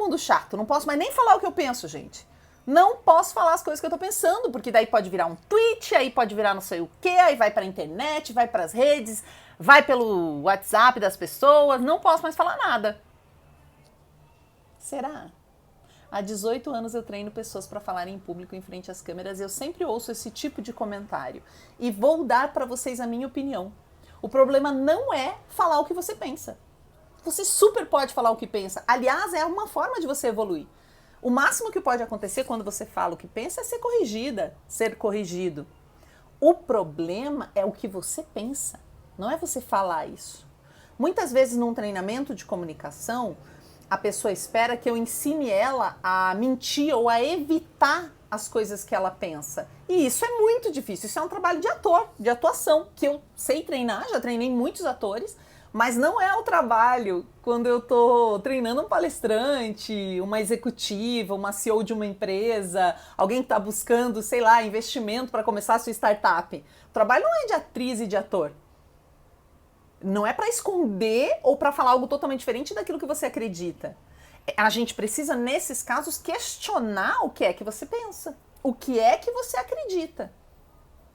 mundo chato, não posso mais nem falar o que eu penso, gente. Não posso falar as coisas que eu tô pensando, porque daí pode virar um tweet, aí pode virar não sei o quê, aí vai pra internet, vai pras redes, vai pelo WhatsApp das pessoas, não posso mais falar nada. Será? Há 18 anos eu treino pessoas para falarem em público em frente às câmeras e eu sempre ouço esse tipo de comentário. E vou dar para vocês a minha opinião. O problema não é falar o que você pensa. Você super pode falar o que pensa. Aliás, é uma forma de você evoluir. O máximo que pode acontecer quando você fala o que pensa é ser corrigida, ser corrigido. O problema é o que você pensa, não é você falar isso. Muitas vezes num treinamento de comunicação, a pessoa espera que eu ensine ela a mentir ou a evitar as coisas que ela pensa. E isso é muito difícil, isso é um trabalho de ator, de atuação, que eu sei treinar, já treinei muitos atores, mas não é o trabalho quando eu tô treinando um palestrante, uma executiva, uma CEO de uma empresa, alguém que tá buscando, sei lá, investimento para começar a sua startup. O trabalho não é de atriz e de ator. Não é para esconder ou para falar algo totalmente diferente daquilo que você acredita. A gente precisa, nesses casos, questionar o que é que você pensa, o que é que você acredita,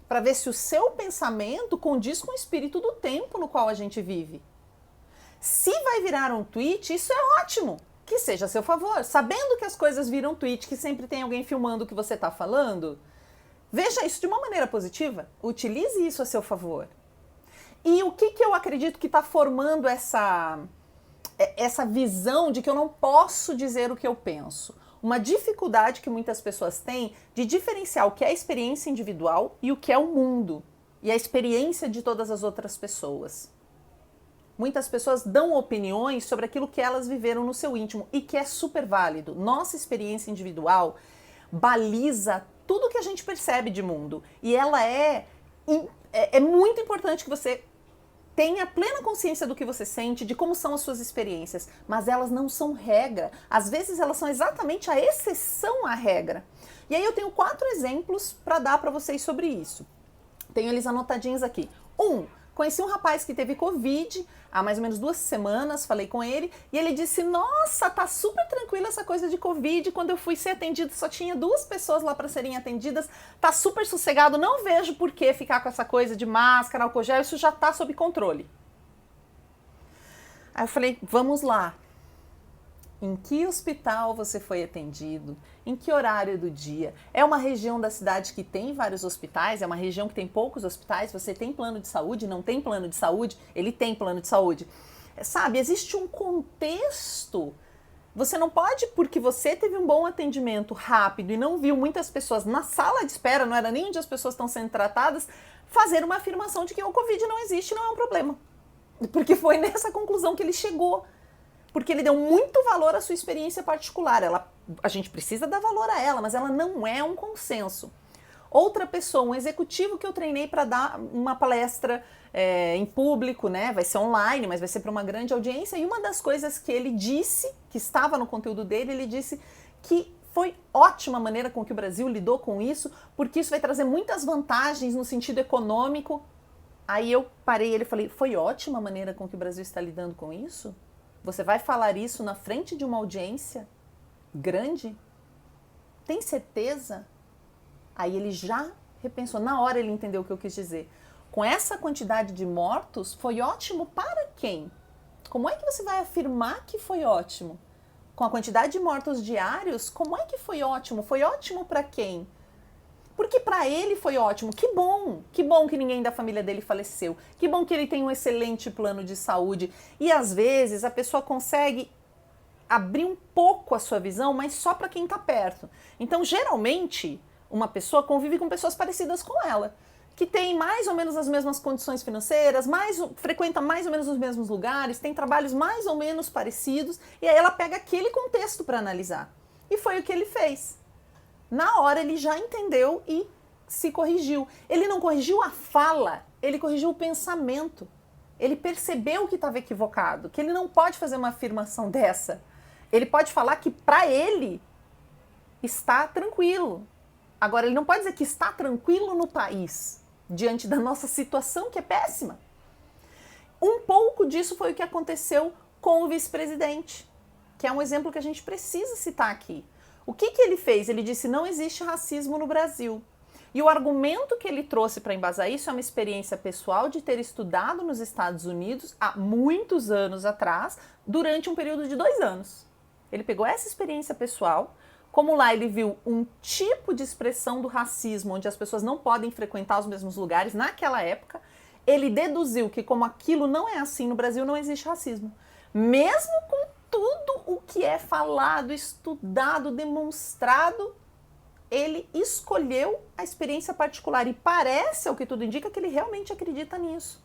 para ver se o seu pensamento condiz com o espírito do tempo no qual a gente vive. Se vai virar um tweet, isso é ótimo, que seja a seu favor. Sabendo que as coisas viram tweet, que sempre tem alguém filmando o que você está falando, veja isso de uma maneira positiva, utilize isso a seu favor. E o que eu acredito que está formando essa visão de que eu não posso dizer o que eu penso? Uma dificuldade que muitas pessoas têm de diferenciar o que é a experiência individual e o que é o mundo e a experiência de todas as outras pessoas. Muitas pessoas dão opiniões sobre aquilo que elas viveram no seu íntimo e que é super válido. Nossa experiência individual baliza tudo que a gente percebe de mundo e ela é muito importante que você tenha plena consciência do que você sente, de como são as suas experiências, mas elas não são regra. Às vezes elas são exatamente a exceção à regra. E aí eu tenho 4 exemplos para dar para vocês sobre isso. Tenho eles anotadinhos aqui. Conheci um rapaz que teve Covid há mais ou menos 2 semanas, falei com ele, e ele disse, nossa, tá super tranquila essa coisa de Covid, quando eu fui ser atendido só tinha 2 pessoas lá para serem atendidas, tá super sossegado, não vejo por que ficar com essa coisa de máscara, álcool gel, isso já tá sob controle. Aí eu falei, vamos lá. Em que hospital você foi atendido? Em que horário do dia? É uma região da cidade que tem vários hospitais? É uma região que tem poucos hospitais? Você tem plano de saúde? Não tem plano de saúde? Ele tem plano de saúde. Sabe, existe um contexto. Você não pode, porque você teve um bom atendimento rápido e não viu muitas pessoas na sala de espera, não era nem onde as pessoas estão sendo tratadas, fazer uma afirmação de que o Covid não existe, não é um problema. Porque foi nessa conclusão que ele chegou. Porque ele deu muito valor à sua experiência particular. A gente precisa dar valor a ela, mas ela não é um consenso. Outra pessoa, um executivo que eu treinei para dar uma palestra em público, né? Vai ser online, mas vai ser para uma grande audiência. E uma das coisas que ele disse, que estava no conteúdo dele, ele disse que foi ótima a maneira com que o Brasil lidou com isso, porque isso vai trazer muitas vantagens no sentido econômico. Aí eu parei e ele falei, foi ótima a maneira com que o Brasil está lidando com isso? Você vai falar isso na frente de uma audiência grande? Tem certeza? Aí ele já repensou, na hora ele entendeu o que eu quis dizer. Com essa quantidade de mortos, foi ótimo para quem? Como é que você vai afirmar que foi ótimo? Com a quantidade de mortos diários, como é que foi ótimo? Foi ótimo para quem? Porque para ele foi ótimo. Que bom que ninguém da família dele faleceu. Que bom que ele tem um excelente plano de saúde. E às vezes a pessoa consegue abrir um pouco a sua visão, mas só para quem está perto. Então, geralmente, uma pessoa convive com pessoas parecidas com ela, que tem mais ou menos as mesmas condições financeiras, frequenta mais ou menos os mesmos lugares, tem trabalhos mais ou menos parecidos, e aí ela pega aquele contexto para analisar. E foi o que ele fez. Na hora ele já entendeu e se corrigiu. Ele não corrigiu a fala, ele corrigiu o pensamento. Ele percebeu que estava equivocado, que ele não pode fazer uma afirmação dessa. Ele pode falar que para ele está tranquilo. Agora, ele não pode dizer que está tranquilo no país, diante da nossa situação que é péssima. Um pouco disso foi o que aconteceu com o vice-presidente, que é um exemplo que a gente precisa citar aqui. O que ele fez? Ele disse: não existe racismo no Brasil. E o argumento que ele trouxe para embasar isso é uma experiência pessoal de ter estudado nos Estados Unidos há muitos anos atrás, durante um período de 2 anos. Ele pegou essa experiência pessoal, como lá ele viu um tipo de expressão do racismo, onde as pessoas não podem frequentar os mesmos lugares naquela época, ele deduziu que como aquilo não é assim no Brasil, não existe racismo. Mesmo com tudo o que é falado, estudado, demonstrado, ele escolheu a experiência particular e parece, ao que tudo indica, que ele realmente acredita nisso.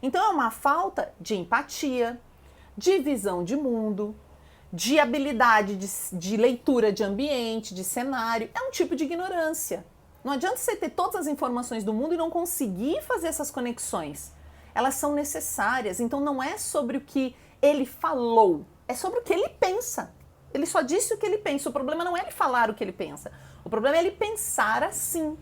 Então é uma falta de empatia, de visão de mundo, de habilidade de leitura de ambiente, de cenário. É um tipo de ignorância. Não adianta você ter todas as informações do mundo e não conseguir fazer essas conexões. Elas são necessárias, então não é sobre o que ele falou, é sobre o que ele pensa. Ele só disse o que ele pensa. O problema não é ele falar o que ele pensa. O problema é ele pensar assim.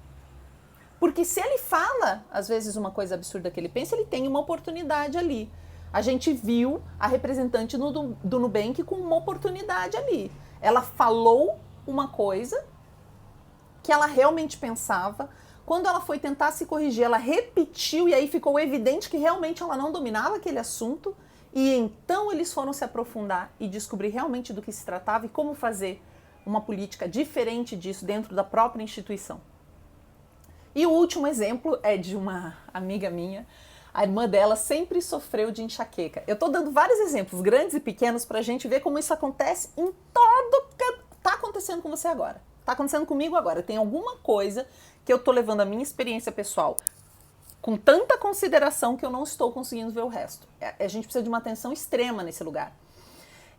Porque se ele fala, às vezes, uma coisa absurda que ele pensa, ele tem uma oportunidade ali. A gente viu a representante do Nubank com uma oportunidade ali. Ela falou uma coisa que ela realmente pensava. Quando ela foi tentar se corrigir, ela repetiu e aí ficou evidente que realmente ela não dominava aquele assunto. E então eles foram se aprofundar e descobrir realmente do que se tratava e como fazer uma política diferente disso dentro da própria instituição. E o último exemplo é de uma amiga minha. A irmã dela sempre sofreu de enxaqueca. Eu estou dando vários exemplos, grandes e pequenos, para a gente ver como isso acontece em todo... Está acontecendo com você agora. Está acontecendo comigo agora. Tem alguma coisa que eu estou levando a minha experiência pessoal com tanta consideração que eu não estou conseguindo ver o resto. A gente precisa de uma atenção extrema nesse lugar.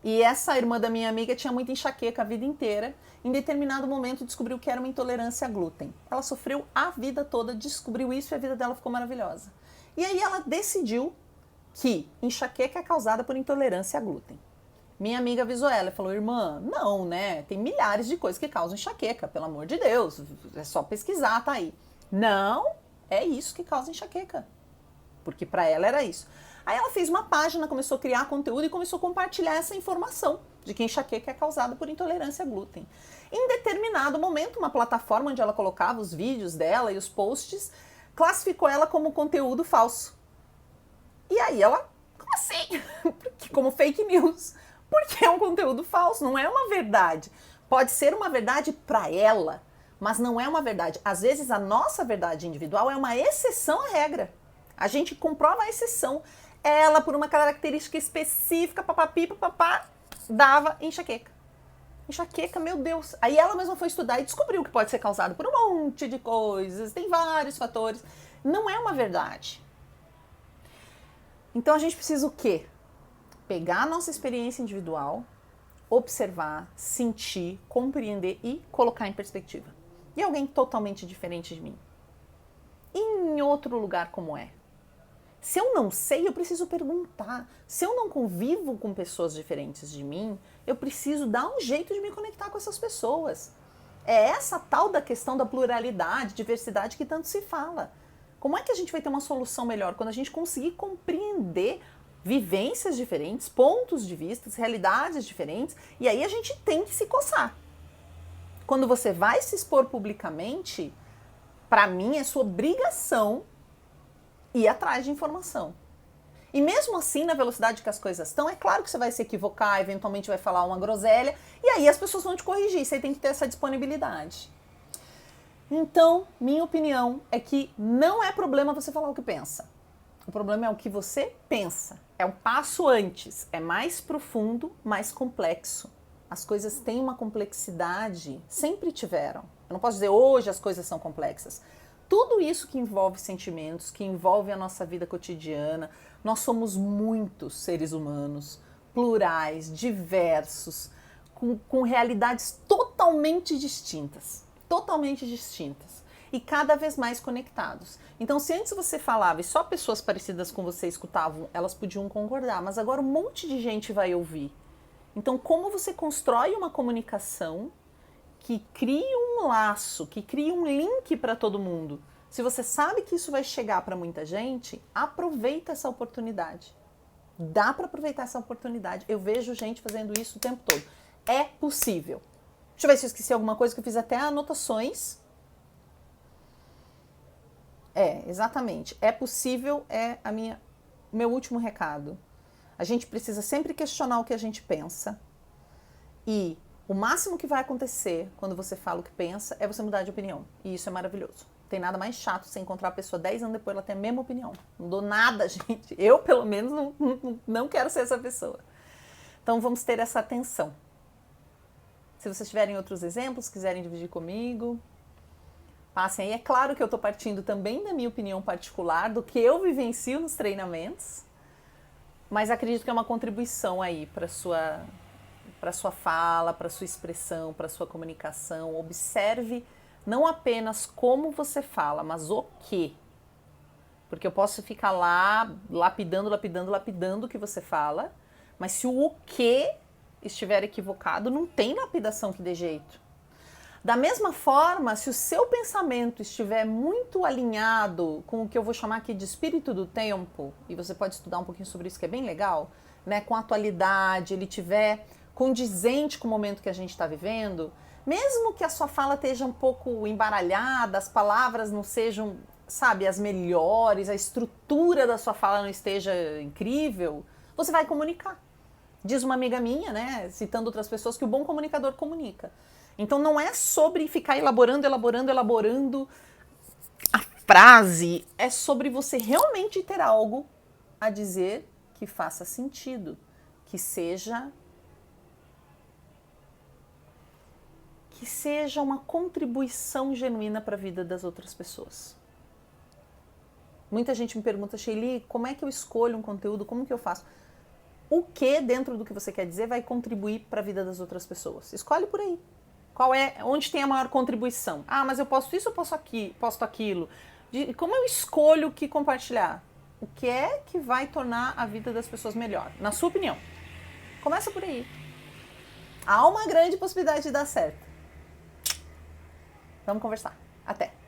E essa irmã da minha amiga tinha muita enxaqueca a vida inteira. Em determinado momento descobriu que era uma intolerância a glúten. Ela sofreu a vida toda, descobriu isso e a vida dela ficou maravilhosa. E aí ela decidiu que enxaqueca é causada por intolerância a glúten. Minha amiga avisou ela e falou: irmã, não, né? Tem milhares de coisas que causam enxaqueca, pelo amor de Deus. É só pesquisar, tá aí. Não, é isso que causa enxaqueca. Porque para ela era isso. Aí ela fez uma página, começou a criar conteúdo e começou a compartilhar essa informação de que enxaqueca é causada por intolerância a glúten. Em determinado momento, uma plataforma onde ela colocava os vídeos dela e os posts, classificou ela como conteúdo falso. E aí ela, como assim? Como fake news. Porque é um conteúdo falso, não é uma verdade. Pode ser uma verdade para ela, mas não é uma verdade. Às vezes a nossa verdade individual é uma exceção à regra. A gente comprova a exceção. Ela, por uma característica específica, papapi, papapá, dava enxaqueca. Enxaqueca, meu Deus. Aí ela mesma foi estudar e descobriu que pode ser causado por um monte de coisas, tem vários fatores. Não é uma verdade. Então a gente precisa o quê? Pegar a nossa experiência individual, observar, sentir, compreender e colocar em perspectiva. E alguém totalmente diferente de mim? Em outro lugar como é? Se eu não sei, eu preciso perguntar. Se eu não convivo com pessoas diferentes de mim, eu preciso dar um jeito de me conectar com essas pessoas. É essa tal da questão da pluralidade, diversidade que tanto se fala. Como é que a gente vai ter uma solução melhor? Quando a gente conseguir compreender vivências diferentes, pontos de vista, realidades diferentes, e aí a gente tem que se coçar. Quando você vai se expor publicamente, para mim é sua obrigação ir atrás de informação. E mesmo assim, na velocidade que as coisas estão, é claro que você vai se equivocar, eventualmente vai falar uma groselha, e aí as pessoas vão te corrigir, você tem que ter essa disponibilidade. Então, minha opinião é que não é problema você falar o que pensa. O problema é o que você pensa. É um passo antes, é mais profundo, mais complexo. As coisas têm uma complexidade, sempre tiveram. Eu não posso dizer hoje as coisas são complexas. Tudo isso que envolve sentimentos, que envolve a nossa vida cotidiana, nós somos muitos seres humanos, plurais, diversos, com realidades totalmente distintas. Totalmente distintas. E cada vez mais conectados. Então, se antes você falava e só pessoas parecidas com você escutavam, elas podiam concordar, mas agora um monte de gente vai ouvir. Então, como você constrói uma comunicação que cria um laço, que cria um link para todo mundo? Se você sabe que isso vai chegar para muita gente, aproveita essa oportunidade. Dá para aproveitar essa oportunidade. Eu vejo gente fazendo isso o tempo todo. É possível. Deixa eu ver se eu esqueci alguma coisa, que eu fiz até anotações. Exatamente. É possível, meu último recado. A gente precisa sempre questionar o que a gente pensa. E o máximo que vai acontecer quando você fala o que pensa é você mudar de opinião. E isso é maravilhoso. Não tem nada mais chato você encontrar a pessoa 10 anos depois, ela tem a mesma opinião. Não dou nada, gente. Eu, pelo menos, não quero ser essa pessoa. Então, vamos ter essa atenção. Se vocês tiverem outros exemplos, quiserem dividir comigo, passem aí. É claro que eu estou partindo também da minha opinião particular, do que eu vivencio nos treinamentos, mas acredito que é uma contribuição aí para sua fala, para sua expressão, para sua comunicação. Observe não apenas como você fala, mas o que. Porque eu posso ficar lá lapidando o que você fala, mas se o que estiver equivocado, não tem lapidação que dê jeito. Da mesma forma, se o seu pensamento estiver muito alinhado com o que eu vou chamar aqui de espírito do tempo, e você pode estudar um pouquinho sobre isso, que é bem legal, né, com a atualidade, ele estiver condizente com o momento que a gente está vivendo, mesmo que a sua fala esteja um pouco embaralhada, as palavras não sejam, sabe, as melhores, a estrutura da sua fala não esteja incrível, você vai comunicar. Diz uma amiga minha, né, citando outras pessoas, que o bom comunicador comunica. Então não é sobre ficar elaborando a frase, é sobre você realmente ter algo a dizer que faça sentido, que seja uma contribuição genuína para a vida das outras pessoas. Muita gente me pergunta, Sheili, como é que eu escolho um conteúdo, como que eu faço? O que dentro do que você quer dizer vai contribuir para a vida das outras pessoas? Escolhe por aí. Onde tem a maior contribuição? Ah, mas eu posto isso ou posto aquilo? Como eu escolho o que compartilhar? O que é que vai tornar a vida das pessoas melhor? Na sua opinião. Começa por aí. Há uma grande possibilidade de dar certo. Vamos conversar. Até!